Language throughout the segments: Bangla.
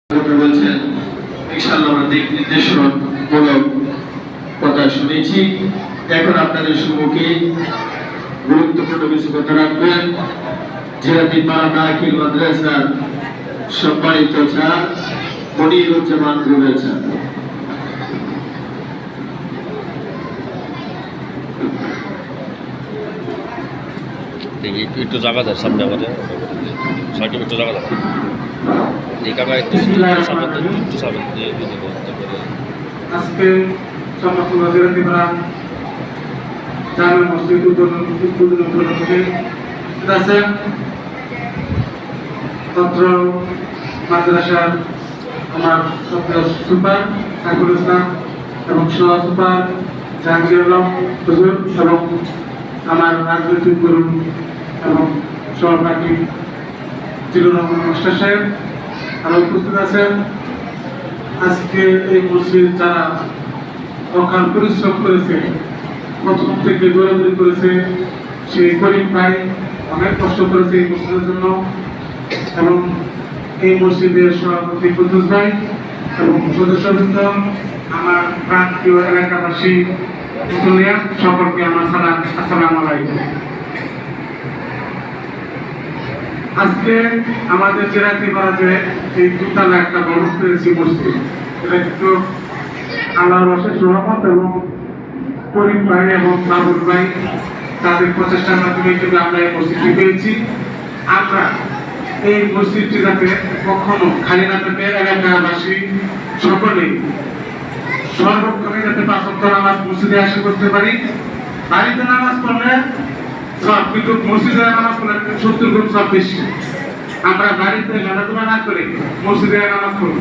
কথা বলছেন, ইনশাআল্লাহ আমরা দিক নির্দেশনামূলক কথা শুনেছি। এখন আপনাদের সম্মুখে গুরুত্বপূর্ণ কিছু কথা রাখবেন। জিরাতি পাড়া দাখিল মাদ্রাসার সম্মানিত স্যার মনিরুজ্জামান রুবেল স্যার। একটু জায়গা দেয় সামনে আমাদের সাইডে একটু জায়গা দেয় এই কারণে একটু সামনে দিয়ে আজকে সমস্ত জিরাতিপাড়া জামে মসজিদ উদ্বোধন উপলক্ষে আছেন ছাত্র মাদ্রাসার আমার সদস্য সুপার সাইফুল ইসলাম এবং সহ সুপার জাহাঙ্গীর আলম হুজুর এবং আমার রাজনৈতিক গুরু এবং সহপাঠী জিলুর রহমান মাস্টার সাহেব আরো উপস্থিত আছেন। আজকে এই মসজিদ যারা অকাল পরিশ্রম করেছে, প্রথম থেকে দৌড়াদৌড়ি করেছে, সেই করিম ভাই অনেক কষ্ট করেছে এই মসজিদের জন্য, এবং এই মসজিদের সভাপতি কুদ্দুস ভাই এবং সদস্যবৃন্দ, আমার প্রান্তীয় এলাকাবাসী মুসলিয়া সকলকে আমার সালাম, আসসালামু আলাইকুম। আজকে আমাদের জিরাতিপাড়া যে এই দুতলা একটা বড় পেয়েছি মসজিদ, এটা কিন্তু আল্লাহর অশেষ রহমত এবং করিম ভাই এবং বাবুল ভাই তাদের প্রচেষ্টার মাধ্যমে কিন্তু আমরা এই মসজিদটি পেয়েছি। আমরা এই মসজিদটি যাতে কখনো খালি না থাকে, এলাকাবাসী সকলেই সর্বক্ষণে যাতে 5 ওয়াক্ত নামাজ মসজিদে আসে করতে পারি। বাড়িতে নামাজ পড়লে সব, কিন্তু মসজিদে নামাজ পড়লে 70 গুণ সব বেশি। আমরা বাড়িতে খেলাধুলা না করে মসজিদে নামাজ পড়ব।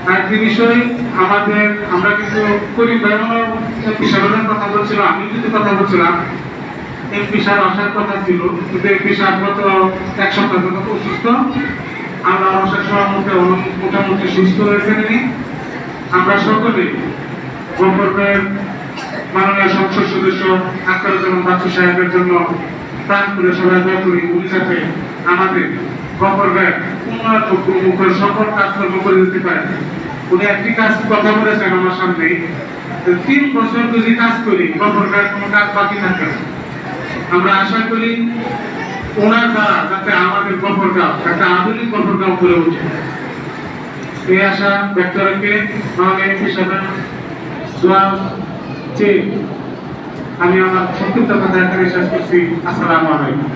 আরেকটি বিষয়, আমরা কিন্তু করিম ভাই এমপি সাহেবের কথা বলছিল, আমি কিন্তু কথা বলছিলাম, এমপি সাহেব আসার কথা ছিল, কিন্তু এমপি সাহেব গত 1 সপ্তাহ ধরে অসুস্থ। আমরা অবসর সভাপতি মোটামুটি সুস্থ হয়েছেন। আমরা সকলে গফরবের মাননীয় সংসদ সদস্য আখতারুজ্জামান বাচ্চু সাহেবের জন্য প্রাণ করে সবাই দোয়া করি, উনি যাতে আমাদের গফরবের উন্নত মুখের সকল কাজকর্ম করে দিতে পারে। উনি একটি কাজ কথা বলেছেন আমার সামনে, 3 বছর যদি কাজ করি গফরবের কোনো কাজ বাকি থাকে না। আমরা আশা করি ওনার দ্বারা যাতে আমাদের গফরগাঁও একটা আধুনিক গফরগাঁও করে ওঠে, এই আশা ব্যক্ত রেখে মাননীয় এমপি সাহেবের দোয়া চেয়ে আমি আমার সংক্ষিপ্ত কথা এখানে শেষ করছি। আসসালামু আলাইকুম।